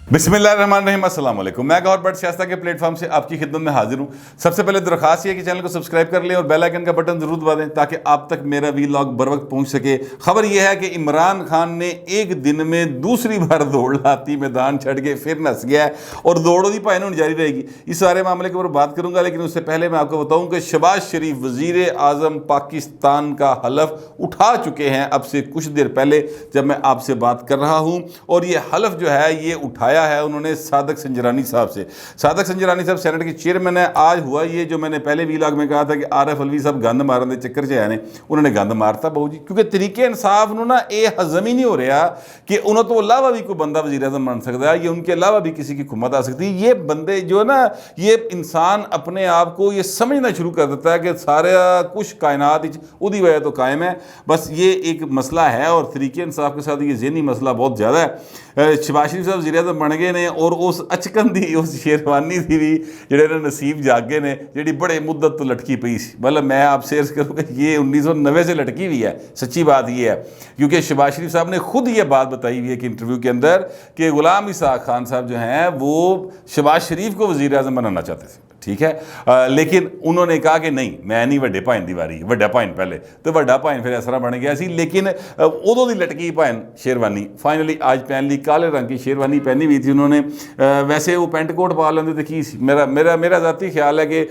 बिस्मिल्लाहिर्रहमानिर्रहीम, अस्सलाम वालेकुम। मैं गौर बट शास्ता के प्लेटफॉर्म से आपकी खिदमत में हाजिर हूँ। सबसे पहले दरख्वास्त ये कि चैनल को सब्सक्राइब कर लें और बेल आइकन का बटन ज़रूर दबा दें ताकि आप तक मेरा वीलॉग बर वक्त पहुँच सके। खबर यह है कि इमरान खान ने एक दिन में दूसरी बार दौड़ लाती, मैदान छड़ के फिर नस गया है और दौड़ों की पायन जारी रहेगी। इस सारे मामले के ऊपर बात करूँगा, लेकिन उससे पहले मैं आपको बताऊँ कि शहबाज शरीफ वज़ीर आज़म पाकिस्तान का हलफ उठा चुके हैं अब से कुछ देर पहले जब मैं आपसे बात कर रहा हूँ। और ये हलफ जो है ये उठाया है उन्होंने सादक संजरानी साहब से। सादक संजरानी साहब सेनेट के चेयरमैन है। आज हुआ ये जो मैंने पहले वीलॉग में कहा था कि आरएफ अलवी साहब गंद मारन के चक्कर च आए ने, उन्होंने गंद मारता बहु जी, क्योंकि तरीके इंसाफ ना ये हजम ही नहीं हो रहा कि उन्होंने तो अलावा भी कोई बंदा वज़ीर आज़म बन सकता है, ये उनके अलावा भी किसी की हुकूमत आ सकती है। ये बंदे जो है ना, ये इंसान अपने आप को ये समझना शुरू कर देता है कि सारा कुछ कायनात उदी वजह तो कायम है। बस ये एक मसला है और तरीके इंसाफ के साथ ये ज़हनी मसला बहुत ज़्यादा है। शहबाज शरीफ साहब वज़ीर आज़म बन गए ने और उस अचकन दी उस शेरवानी थी भी जिहड़े नसीब जागे ने, जिहड़ी बड़े मुद्दत तो लटकी पई सी। मतलब मैं आपसे अर्ज़ करूँ कि ये 1990 से लटकी हुई है। सच्ची बात ये है, क्योंकि शहबाज शरीफ साहब ने खुद ये बात बताई हुई है कि इंटरव्यू के अंदर कि गुलाम इसहाक़ खान साहब जो हैं वो शहबाज शरीफ को वज़ीर आज़म बनाना चाहते थे, ठीक है। लेकिन उन्होंने कहा कि नहीं, मैं नहीं, वड्डे भाइन दी वारी, वड्डा भाइन पहले तो वड्डा भाइन फिर इस तरह बन गया सी। लेकिन उदों दी लटकी भाइन शेरवानी फाइनली आज पहन ली। काले रंग की शेरवानी पहनी हुई थी उन्होंने। वैसे वो पेंट कोट पा लेंदे तो की मेरा मेरा मेरा ज़ाती ख्याल है कि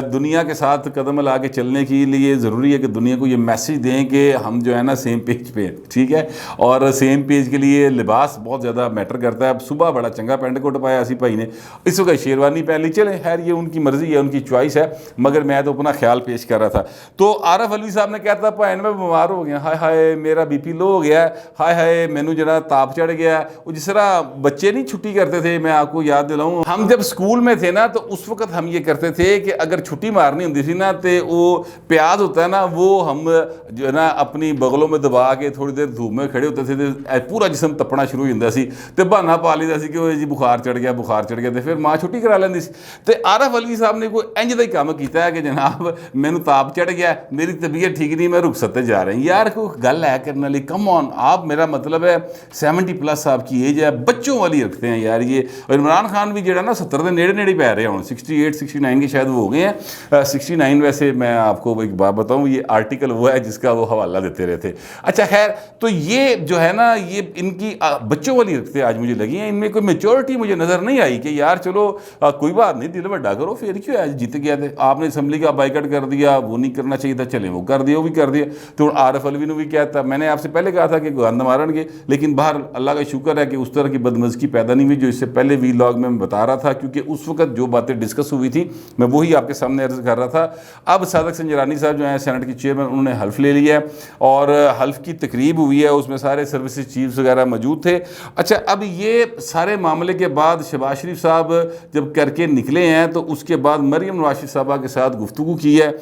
दुनिया के साथ कदम ला के चलने के लिए ज़रूरी है कि दुनिया को ये मैसेज दें कि हम जो है ना सेम पेज पे हैं, ठीक है। और सेम पेज के लिए लिबास बहुत ज़्यादा मैटर करता है। सुबह बड़ा चंगा पेंट कोट पाया सी भाई ने, इस वक्त शेरवानी पहन ली। चले खैर ये उनकी मर्जी है, उनकी चॉइस है, मगर मैं तो अपना ख्याल पेश कर रहा था। तो आरफ अलवी साहब ने कहता भैन मैं बीमार हो गया, हाय हाय मेरा बीपी लो हो गया, हाय हाय मैनू जरा ताप चढ़ गया। वो जिस तरह बच्चे नहीं छुट्टी करते थे, मैं आपको याद दिलाऊं, हम जब स्कूल में थे ना तो उस वक्त हम ये करते थे कि अगर छुट्टी मारनी होती थी ना तो वो प्याज होता है ना, वो हम जो है ना अपनी बगलों में दबा के थोड़ी देर धूप में खड़े होते थे तो पूरा जिसम तपना शुरू हो जाता सी तो बहाना पा लीदा सी कि जी बुखार चढ़ गया, बुखार चढ़ गया, तो फिर माँ छुट्टी करा लेंदी सी। तो आरफ अलवी साहब ने कोई इंज दा ही काम किया है कि जनाब मैनू ताप चढ़ गया, मेरी तबीयत ठीक नहीं, मैं रुखसत ते जा रही। यार कोई गल है करने वाली, कम ऑन आप, मेरा मतलब है 70+ आपकी एज है, बच्चों वाली रखते हैं यार ये। और इमरान खान भी जो ना 70 के नेड़े नेड़े पै रहे हैं, 68-69 के शायद वो हो गए हैं। 69 वैसे मैं आपको एक बात बताऊँ, ये आर्टिकल वो है जिसका वो हवाला देते रहे थे। अच्छा खैर, तो ये जो है ना ये इनकी बच्चों वाली रखते आज मुझे लगी हैं, इनमें कोई मेच्योरिटी मुझे नज़र नहीं आई कि यार चलो कोई बात नहीं, दिल बड़ा करो, फिर क्यों आज जीत गया थे आपने असम्बली का बाइकआउट कर दिया, वो नहीं करना चाहिए था, चले वो कर दिया, वो भी कर दिया। तो आरफ अलवी ने भी क्या था, मैंने आपसे पहले कहा था कि गंद मारेंगे, लेकिन बाहर अल्लाह का शुक्र है कि उस तरह की बदमज़गी पैदा नहीं हुई जो इससे पहले वीलॉग में बता रहा था, क्योंकि उस वक्त जो बातें डिस्कस हुई थी मैं वही आपके सामने अर्ज़ कर रहा था। अब सादक संजरानी साहब जो हैं सेनेट के चेयरमैन, उन्होंने हल्फ ले लिया है और हल्फ की तकरीब हुई है, उसमें सारे सर्विसेज चीफ्स वगैरह मौजूद थे। अच्छा, अब ये सारे मामले के बाद शहबाज शरीफ साहब जब करके निकले हैं तो उसके बाद मरियम नवाज साहबा के साथ गुफ्तगू की है,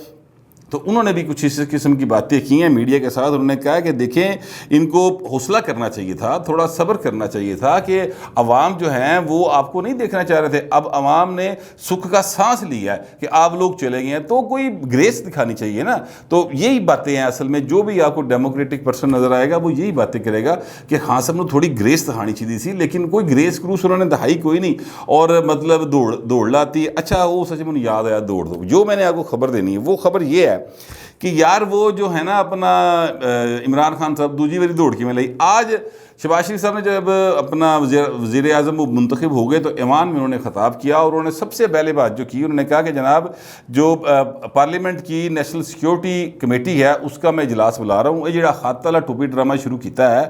तो उन्होंने भी कुछ इस किस्म की बातें की हैं मीडिया के साथ। उन्होंने कहा कि देखें इनको हौसला करना चाहिए था, थोड़ा सब्र करना चाहिए था कि अवाम जो हैं वो आपको नहीं देखना चाह रहे थे, अब अवाम ने सुख का सांस लिया है कि आप लोग चले गए हैं, तो कोई ग्रेस दिखानी चाहिए ना। तो यही बातें हैं असल में, जो भी आपको डेमोक्रेटिक पर्सन नज़र आएगा वो यही बातें करेगा कि हाँ सब ने थोड़ी ग्रेस दिखानी चाहिए थी, लेकिन कोई ग्रेस क्रूस उन्होंने दिखाई कोई नहीं। और मतलब दौड़ लाती। अच्छा वो सच में याद आया दौड़ दो, जो मैंने आपको खबर देनी है वो खबर ये है कि यार वो जो है ना अपना इमरान खान साहब दूसरी बारी दौड़ के में लाई। आज शहबाज शरीफ साहब ने जब अपना वज़ीर आज़म वो मुंतखब हो गए तो ऐवान में उन्होंने ख़ताब किया और उन्होंने सबसे पहले बात जो की, उन्होंने कहा कि जनाब जो पार्लियामेंट की नेशनल सिक्योरिटी कमेटी है उसका मैं इजलास बुला रहा हूँ। ये जो खत वाला टोपी ड्रामा शुरू किया है,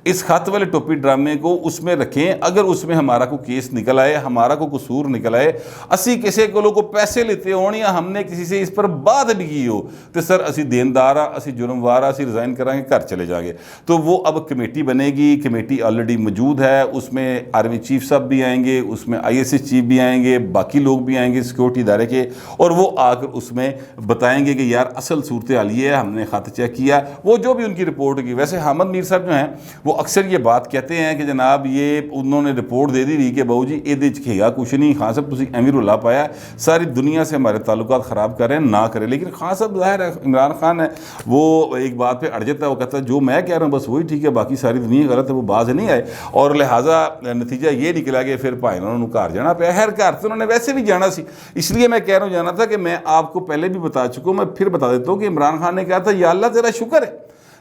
इस खत वाले टोपी ड्रामे को उसमें रखें, अगर उसमें हमारा को केस निकल आए, हमारा को कसूर निकल आए, असी किसी को पैसे लेते हो या हमने किसी से इस पर बात भी की हो तो सर असी देनदार असी जुर्मवार असी रिज़ाइन करांगे, घर चले जाएंगे। तो वो अब कमेटी बनेगी, कमेटी ऑलरेडी मौजूद है, उसमें आर्मी चीफ साहब भी आएंगे, उसमें ISS चीफ भी आएंगे, बाकी लोग भी आएंगे सिक्योरिटी इदारे के, और वो आकर उसमें बताएंगे कि यार असल सूरत हाल ये है, हमने खत चेक किया, वो जो भी उनकी रिपोर्ट की। वैसे हामिद मीर साहब जो हैं वो अक्सर ये बात कहते हैं कि जनाब ये उन्होंने रिपोर्ट दे दी कि बाबू जी ये खेगा कुछ नहीं, खान साहब तुम एवं रुला पाया, सारी दुनिया से हमारे ताल्लुकात ख़राब करें ना करें। लेकिन खान साहब ज़ाहिर है इमरान खान है वो एक बात पर अड़ जाता है, वो कहता है जो मैं कह रहा हूँ बस वही ठीक है, बाकी सारी दुनिया गलत तो वो बाज नहीं आए, और लिहाजा नतीजा ये निकला कि फिर भाई उन्होंने घर जाना पाया। खैर घर तो उन्होंने वैसे भी जाना सी, इसलिए मैं कह रहा हूँ जाना था कि मैं आपको पहले भी बता चुका हूँ, मैं फिर बता देता हूँ कि इमरान खान ने कहा था या अल्लाह तेरा शुक्र है,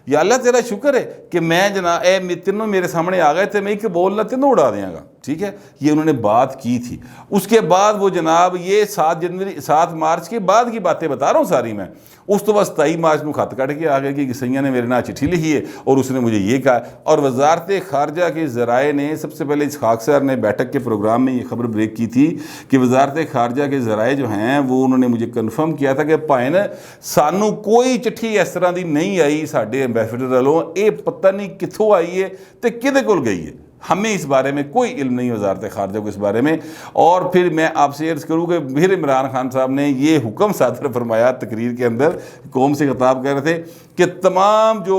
या अल्लाह तेरा शुक्र है कि मैं जनाब तीनों मेरे सामने आ गए थे, मैं एक बोलना तीनों उड़ा देंगा। ठीक है, ये उन्होंने बात की थी। उसके बाद वो जनाब ये 7 मार्च के बाद की बातें बता रहा हूँ सारी मैं। उस तो बस 23 मार्च में खत कट के आ गया कि सैया ने मेरे नाम चिट्ठी लिखी है और उसने मुझे ये कहा। और वजारत खारजा के ज़राए ने सबसे पहले इसहाक सर ने बैठक के प्रोग्राम में ये खबर ब्रेक की थी कि वजारत खारजा के ज़राए जो हैं वो उन्होंने मुझे कन्फर्म किया था कि भाईन सानू कोई चिट्ठी इस तरह की नहीं आई साढ़े एम्बेसडर वालों, ये पता नहीं कितों आई है तो किदे कोल गई है, हमें इस बारे में कोई इल्म नहीं वजारत खारजा को इस बारे में। और फिर मैं आपसे अर्ज़ करूँ कि फिर इमरान खान साहब ने ये हुक्म सादर फरमाया तकरीर के अंदर, कौम से खिताब कर रहे थे कि तमाम जो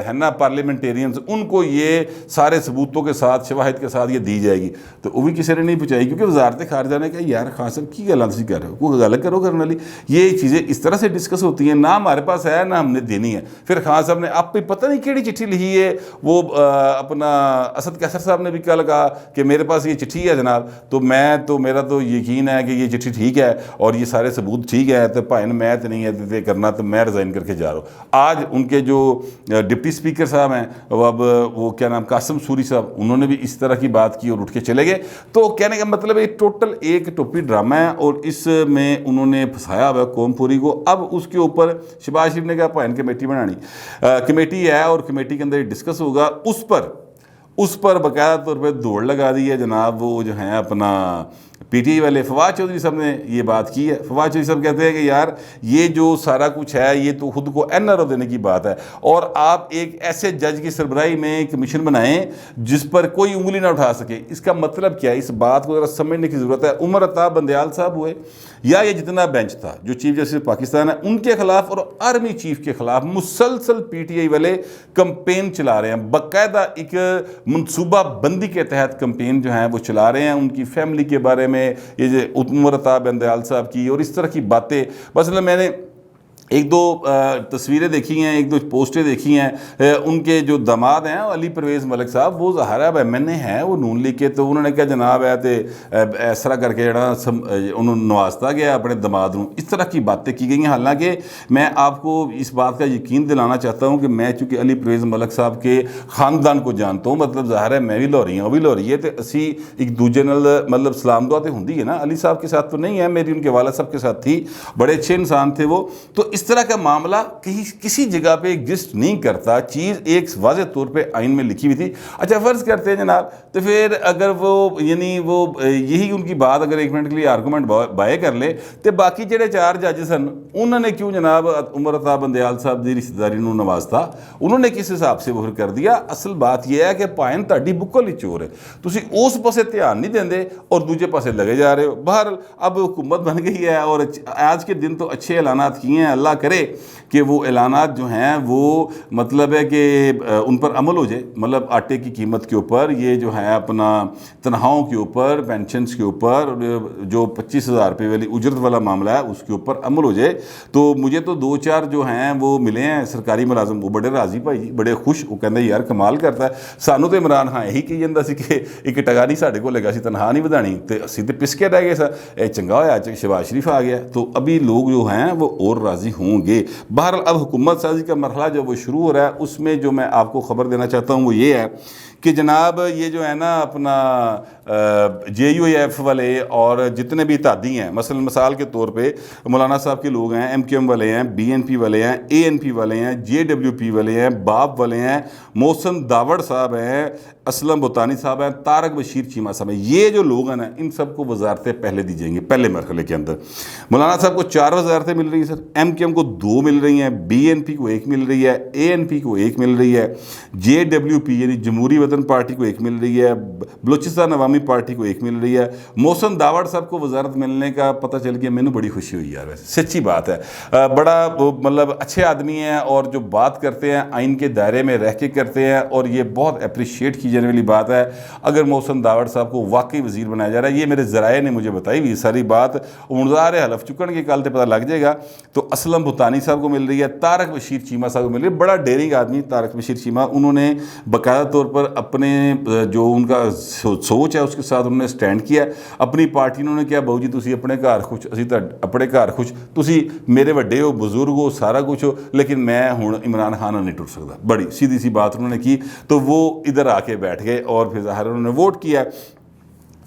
है ना पार्लियामेंटेरियंस, उनको ये सारे सबूतों के साथ शवाहिद के साथ ये दी जाएगी। तो वो भी किसी ने नहीं पहुँचाई, क्योंकि वजारत खारजा ने कहा यार खान साहब की गल तुम कर रहे हो, कोई गल करो करने वाली, ये चीज़ें इस तरह से डिस्कस होती हैं, ना हमारे पास है ना हमने देनी है। फिर खान साहब ने आप पता नहीं केड़ी चिट्ठी लिखी है, वो अपना असद कैसर साहब ने भी कल कहा कि मेरे पास ये चिट्ठी है जनाब, तो मेरा तो यकीन है कि ये चिट्ठी ठीक है और ये सारे सबूत ठीक है, तो भाई मैं तो नहीं है करना, तो मैं रिज़ाइन करके जा रहा हूँ। आज उनके जो डिप्टी स्पीकर साहब हैं, अब वो क्या नाम कासिम सूरी साहब, उन्होंने भी इस तरह की बात की और उठ के चले गए। तो कहने का मतलब है टोटल एक टोपी ड्रामा है और इसमें उन्होंने फंसाया हुआ कौम पूरी को। अब उसके ऊपर शहबाज शरीफ ने कहा भाई कमेटी बनानी, कमेटी है और कमेटी के अंदर डिस्कस होगा। उस पर बाकायदा तौर पर दौड़ लगा दी है जनाब, वो जो हैं अपना पीटीआई वाले फवाद चौधरी साहब ने ये बात की है। फवाद चौधरी साहब कहते हैं कि यार ये जो सारा कुछ है ये तो खुद को एनआरओ देने की बात है, और आप एक ऐसे जज की सरबराही में कमीशन बनाएं जिस पर कोई उंगली ना उठा सके। इसका मतलब क्या है, इस बात को ज़रा समझने की ज़रूरत है। उमर अता बंदयाल साहब हुए या ये जितना बेंच था जो चीफ जस्टिस पाकिस्तान है, उनके खिलाफ और आर्मी चीफ के खिलाफ मुसलसल पीटीआई वाले कंपेन चला रहे हैं, बाकायदा एक मनसूबा बंदी के तहत कंपेन जो है वो चला रहे हैं उनकी फैमिली के बारे में, ये जो उमर अता बंदयाल साहब की और इस तरह की बातें। मसलन मैंने एक दो तस्वीरें देखी हैं, एक दो पोस्टें देखी हैं, उनके जो दामाद हैं अली परवेज़ मलिक साहब, वो ज़ाहिर है एमएनए हैं, वो नून लीग के, तो उन्होंने क्या जनाब है तो इस तरह करके जरा उन्होंने नवाजता गया अपने दामाद को, इस तरह की बातें की गई हैं। हालांकि मैं आपको इस बात का यकीन दिलाना चाहता हूँ कि मैं चूँकि अली परवेज़ मलिक साहब के ख़ानदान को जानता हूँ, मतलब ज़ाहिर है मैं भी लाहौरी हूँ, वो भी लाहौरी है, तो असी एक दूजे नाल मतलब सलाम दुआ तो होंदी है ना। अली साहब के साथ तो नहीं है, मेरी उनके वाला साहब के साथ थी, बड़े अच्छे इंसान थे वो। तो इस तरह का मामला कहीं किसी जगह पे एग्जिस्ट नहीं करता, चीज़ एक वाज़ेह तौर पे आइन में लिखी हुई थी। अच्छा फ़र्ज़ करते हैं जनाब, तो फिर अगर वो यानी वो यही उनकी बात अगर एक मिनट के लिए आर्गूमेंट बाय कर ले, तो बाकी जेडे 4 जज सन उन्होंने क्यों जनाब उमर अता बंदयाल साहब की रिश्तेदारी को नवाजता, उन्होंने किस हिसाब से वो फिर कर दिया। असल बात यह है कि भाएं तुहाडी बुक्कल ही चोर है, तुसी उस पासे ध्यान नहीं देंदे और दूजे पासे लगे जा रहे हो। बहर अब हुकूमत बन गई है और आज के दिन तो अच्छे ऐलानात किए हैं, अल्लाह करे कि वो ऐलानात जो हैं वो मतलब है कि उन पर अमल हो जाए, मतलब आटे की कीमत के ऊपर, ये जो है अपना तनख्वाहों के ऊपर, पेंशन्स के ऊपर, जो 25,000 रुपये वाली उजरत वाला मामला है उसके ऊपर अमल हो जाए। तो मुझे तो 2-4 जो हैं वो मिले हैं सरकारी मुलाजम, वो बड़े राजी भाई, बड़े खुश, वो कहते यार कमाल करता है, सानू तो इमरान खान यही कही जाता सी कि एक टका नहीं साढ़े को लगा सी तनख्वाह नहीं ਵਧਾਣੀ, तो असी तो पिसके रह गए सर, ये चंगा होया शहबाज शरीफ आ गया। तो अभी लोग जो हैं वो और राज़ी होंगे। बहरहाल अब हुकूमत साजी का मरहला जो वो शुरू हो रहा है, उसमें जो मैं आपको ख़बर देना चाहता हूँ वो ये है कि जनाब ये जो है ना अपना JUAF वाले और जितने भी इत्तेहादी हैं, मसलन मिसाल के तौर पे मौलाना साहब के लोग हैं, MQM वाले हैं, BNP वाले हैं, ANP वाले हैं, JWP वाले हैं, बाप वाले हैं, मोहसन दावड़ साहब हैं, असलम बुतानी साहब हैं, तारक बशीर चीमा साहब हैं, ये जो लोग हैं ना इन सबको वजारतें पहले दी जाएंगी पहले मरहले के अंदर। मौलाना साहब को 4 वजारतें मिल रही हैं सर, MQM को 2 मिल रही हैं, BNP को 1 मिल रही है, ANP को 1 मिल रही है, JWP यानी जमहूरी वतन पार्टी को 1 मिल रही है, बलोचिस्तान अवामी عوامی پارٹی کو ایک مل رہی ہے. محسن داوڑ صاحب کو وزارت ملنے کا پتہ چل گیا, مینوں بڑی خوشی ہوئی یار, ویسے سچی بات ہے. بڑا مطلب اچھے آدمی ہیں اور جو بات کرتے ہیں آئین کے دائرے میں رہ کے کرتے ہیں, اور یہ بہت اپریشیٹ کی جانے والی بات ہے. اگر محسن داوڑ صاحب کو واقعی وزیر بنایا جا رہا ہے, یہ میرے ذرائع نے مجھے بتائی ہوئی ساری بات, امردار حلف چکن کے کل تے پتہ لگ جائے گا. تو اسلم بھوتانی صاحب کو مل رہی ہے, طارق بشیر چیمہ صاحب کو مل رہی ہے. بڑا ڈیرنگ آدمی طارق بشیر چیمہ, انہوں نے باقاعدہ طور پر اپنے جو ان کا سوچ ہے اس کے ساتھ انہوں نے سٹینڈ کیا. اپنی پارٹی انہوں نے کیا, بہو جی تسی اپنے گھر خوش, اسی اپنے گھر خوش, تسی میرے وڈے ہو, بزرگ ہو, سارا کچھ ہو, لیکن میں ہوں عمران خان نہیں ٹر سکتا. بڑی سیدھی سی بات انہوں نے کی. تو وہ ادھر آ کے بیٹھ گئے اور پھر ظاہر انہوں نے ووٹ کیا.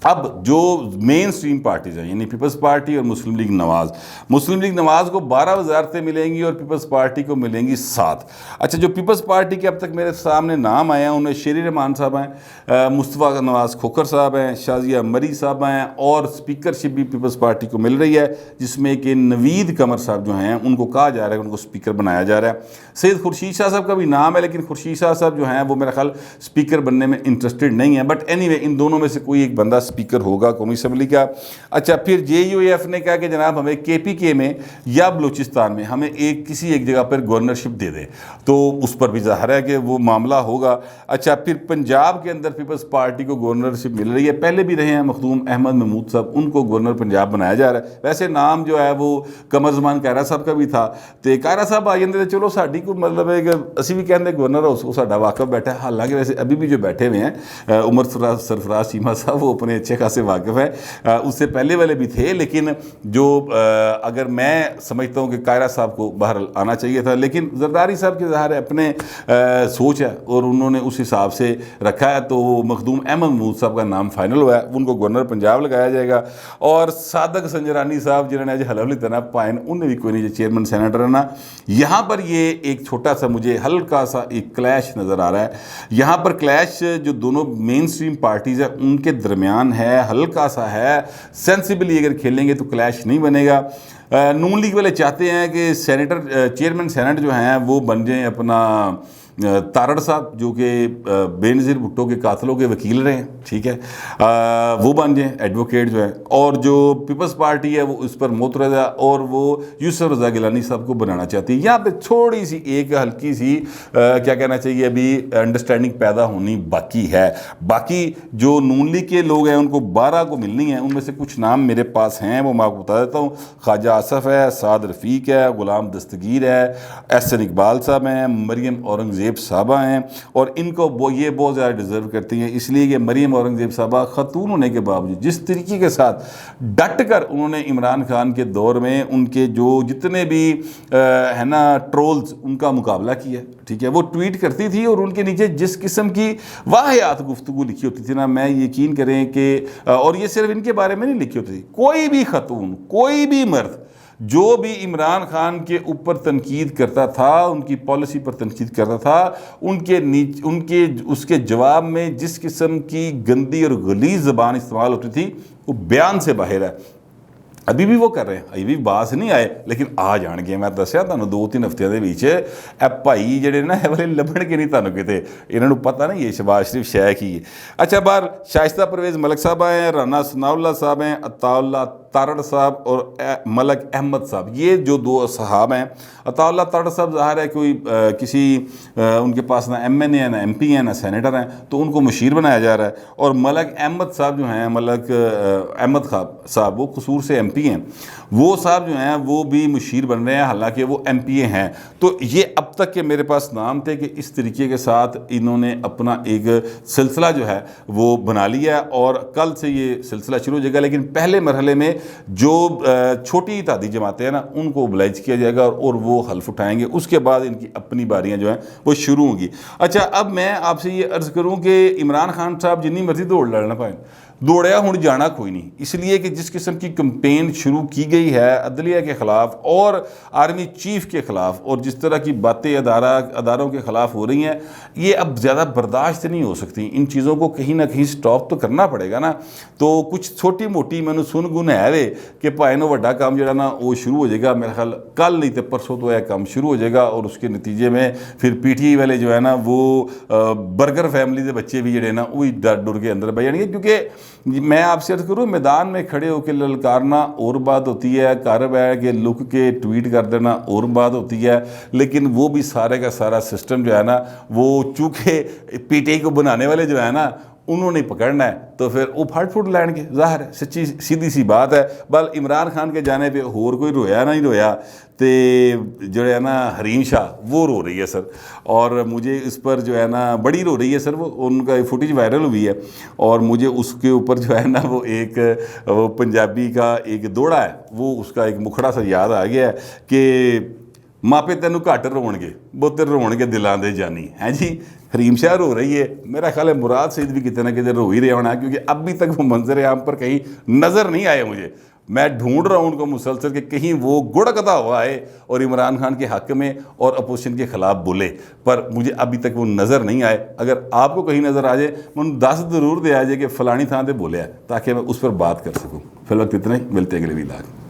اب جو مین سٹریم پارٹیز ہیں یعنی پیپلز پارٹی اور مسلم لیگ نواز, مسلم لیگ نواز کو 12 وزارتیں ملیں گی اور پیپلز پارٹی کو ملیں گی 7. اچھا, جو پیپلز پارٹی کے اب تک میرے سامنے نام آئے ہیں ان میں شیر رحمان صاحب ہیں, مصطفیٰ نواز کھوکھر صاحب ہیں, شازیہ مری صاحب ہیں, اور اسپیکرشپ بھی پیپلز پارٹی کو مل رہی ہے جس میں کہ نوید قمر صاحب جو ہیں ان کو کہا جا رہا ہے کہ ان کو اسپیکر بنایا جا رہا ہے. سید خورشید شاہ صاحب کا بھی نام ہے, لیکن خورشید شاہ صاحب جو ہیں وہ میرا خیال اسپیکر بننے میں انٹرسٹڈ نہیں ہیں. بٹ اینی وے ان دونوں میں سے کوئی ایک بندہ اسپیکر ہوگا قومی اسمبلی کا. اچھا, پھر JUAF نے کہا کہ جناب ہمیں KPK میں یا بلوچستان میں ہمیں کسی ایک جگہ پر گورنرشپ دے دیں, تو اس پر بھی ظاہر ہے کہ وہ معاملہ ہوگا. اچھا, پھر پنجاب کے اندر پیپلز پارٹی کو گورنرشپ مل رہی ہے, پہلے بھی رہے ہیں مخدوم احمد محمود صاحب, ان کو گورنر پنجاب بنایا جا رہا ہے. ویسے نام جو ہے وہ قمر زمان کائرہ صاحب کا بھی تھا, تو کائرہ صاحب آ جاتے چلو ساڈی کو مطلب ہے کہ اسی بھی کہتے ہیں گورنر ہاؤس وہ ساڈا واقف بیٹھا ہے. حالانکہ ویسے ابھی بھی جو بیٹھے ہوئے ہیں عمر سرفراز چیمہ صاحب وہ اپنے اچھے خاصے واقف ہیں, اس سے پہلے والے بھی تھے. لیکن جو اگر میں سمجھتا ہوں کہ قائرہ صاحب کو باہر آنا چاہیے تھا, لیکن زرداری صاحب کے ظاہر ہے اپنے سوچ ہے اور انہوں نے اس حساب سے رکھا ہے. تو مخدوم احمد محمود صاحب کا نام فائنل ہوا ہے, ان کو گورنر پنجاب لگایا جائے گا. اور صادق سنجرانی صاحب جنہوں نے حلف نہیں دینا پائن, انہیں بھی کوئی نہیں جو چیئرمین سینیٹر ہے نا. یہاں پر یہ ایک چھوٹا سا مجھے ہلکا سا ایک کلیش نظر آ رہا ہے. یہاں پر کلیش جو دونوں مین سٹریم پارٹیز ہیں ان کے درمیان ہے, ہلکا سا ہے. سینسیبلی اگر کھیلیں گے تو کلیش نہیں بنے گا. نون لیگ والے چاہتے ہیں کہ چیئرمین سینٹ جو ہیں وہ بن جائیں اپنا تارڑ صاحب, جو کہ بے نظیر بھٹو کے قاتلوں کے وکیل رہے ہیں, ٹھیک ہے, وہ بن جائیں ایڈوکیٹ جو ہیں. اور جو پیپلز پارٹی ہے وہ اس پر معترض ہے اور وہ یوسف رضا گیلانی صاحب کو بنانا چاہتی ہے. یہاں پہ تھوڑی سی ایک ہلکی سی کیا کہنا چاہیے ابھی انڈرسٹینڈنگ پیدا ہونی باقی ہے. باقی جو نون لیگ کے لوگ ہیں ان کو 12 کو ملنی ہے. ان میں سے کچھ نام میرے پاس ہیں, وہ میں آپ کو بتا دیتا ہوں. خواجہ آصف ہے, سعد رفیق ہے, غلام دستگیر ہے, احسن اقبال صاحب ہیں, مریم اورنگزیب صاحبہ ہیں. اور ان کو یہ بہت زیادہ ڈیزرو کرتی ہیں, اس لیے کہ مریم اورنگزیب صاحبہ خاتون ہونے کے باوجود جس طریقے کے ساتھ ڈٹ کر انہوں نے عمران خان کے دور میں ان کے جو جتنے بھی ہے نا ٹرولز ان کا مقابلہ کیا, ٹھیک ہے, وہ ٹویٹ کرتی تھی اور ان کے نیچے جس قسم کی واہیات گفتگو لکھی ہوتی تھی نا, میں یقین کریں کہ اور یہ صرف ان کے بارے میں نہیں لکھی ہوتی تھی, کوئی بھی خاتون کوئی بھی مرد جو بھی عمران خان کے اوپر تنقید کرتا تھا, ان کی پالیسی پر تنقید کرتا تھا, ان کے اس کے جواب میں جس قسم کی گندی اور غلیظ زبان استعمال ہوتی تھی وہ بیان سے باہر ہے. ابھی بھی وہ کر رہے ہیں, ابھی بھی باس نہیں آئے, لیکن آ جان گے. میں دسیا تمہیں 2-3 ہفتوں کے پیچھے اے بھائی جڑے نا والے لبن کے نہیں تمہیں کتے, انہوں نے پتہ نہیں یہ شہباز شریف شے کی ہے. اچھا, باہر شائستہ پرویز ملک صاحب ہیں, رانا ثناء اللہ صاحب ہیں, عطا اللہ تارڑ صاحب اور ملک احمد صاحب, یہ جو 2 صحاب ہیں. عطا اللہ تارڑ صاحب ظاہر ہے کوئی کسی ان کے پاس نہ MNA ہے, نہ MP ہیں, نہ سینیٹر ہیں, تو ان کو مشیر بنایا جا رہا ہے. اور ملک احمد صاحب جو ہیں, ملک احمد صاحب وہ قصور سے MP ہیں, وہ صاحب جو ہیں وہ بھی مشیر بن رہے ہیں, حالانکہ وہ MPA ہیں. تو یہ اب تک کے میرے پاس نام تھے کہ اس طریقے کے ساتھ انہوں نے اپنا ایک سلسلہ جو ہے وہ بنا لیا, اور کل سے یہ سلسلہ شروع ہو جائے گا. لیکن پہلے مرحلے میں جو چھوٹی اتحادی جماعتیں ہیں نا ان کو oblige کیا جائے گا اور وہ حلف اٹھائیں گے. اس کے بعد ان کی اپنی باریاں جو ہیں وہ شروع ہوں گی. اچھا, اب میں آپ سے یہ عرض کروں کہ عمران خان صاحب جتنی مرضی دوڑ لڑنا پائیں, دوڑیا ہوں جانا کوئی نہیں, اس لیے کہ جس قسم کی کمپین شروع کی گئی ہے عدلیہ کے خلاف اور آرمی چیف کے خلاف, اور جس طرح کی باتیں اداروں کے خلاف ہو رہی ہیں, یہ اب زیادہ برداشت نہیں ہو سکتی. ان چیزوں کو کہیں نہ کہیں سٹاپ تو کرنا پڑے گا نا. تو کچھ چھوٹی موٹی میں نے سن گن ہے وے کہ پائے نو وڈا کام جڑا نا وہ شروع ہو جائے گا. میرا خیال کل نہیں تو پرسوں تو یہ کام شروع ہو جائے گا, اور اس کے نتیجے میں پھر PTI والے جو ہے نا وہ برگر فیملی کے بچے بھی جڑے نا وہی ڈر کے اندر بہ جان گے. کیونکہ میں آپ سے عرض کروں میدان میں کھڑے ہو کے للکارنا اور بات ہوتی ہے, گھر بیٹھ کے لک کے ٹویٹ کر دینا اور بات ہوتی ہے, لیکن وہ بھی سارے کا سارا سسٹم جو ہے نا وہ چونکہ پی ٹی آئی کو بنانے والے جو ہے نا انہوں نے پکڑنا ہے تو پھر وہ پھٹ پھٹ لین گے, ظاہر ہے سچی سیدھی سی بات ہے. بل عمران خان کے جانے پہ اور کوئی رویا نہیں رویا تے جو ہے نا حریم شاہ وہ رو رہی ہے سر, اور مجھے اس پر جو ہے نا بڑی رو رہی ہے سر. وہ ان کا فوٹیج وائرل ہوئی ہے اور مجھے اس کے اوپر جو ہے نا وہ ایک وہ پنجابی کا ایک دوڑا ہے, وہ اس کا ایک مکھڑا سا یاد آ گیا ہے کہ ماپے تینوں گھٹ رون گے بہتر رون گے دلاں دے جانی ہے جی. حریم شاہ رو رہی ہے, میرا خیال ہے مراد سعید بھی کتنے نہ کتنے رو ہی رہا ہونا, کیونکہ ابھی تک وہ منظر عام پر کہیں نظر نہیں آئے مجھے. میں ڈھونڈ رہا ہوں ان کو مسلسل کہ کہیں وہ گڑکتا ہوا آئے اور عمران خان کے حق میں اور اپوزیشن کے خلاف بولے, پر مجھے ابھی تک وہ نظر نہیں آئے. اگر آپ کو کہیں نظر آ جائے من دس ضرور دے آ جائے کہ فلانی تھان تے بولے ہے, تاکہ میں اس پر بات کر سکوں. فی الوقت اتنا ہی, ملتے ہیں اگلے ویلاگ.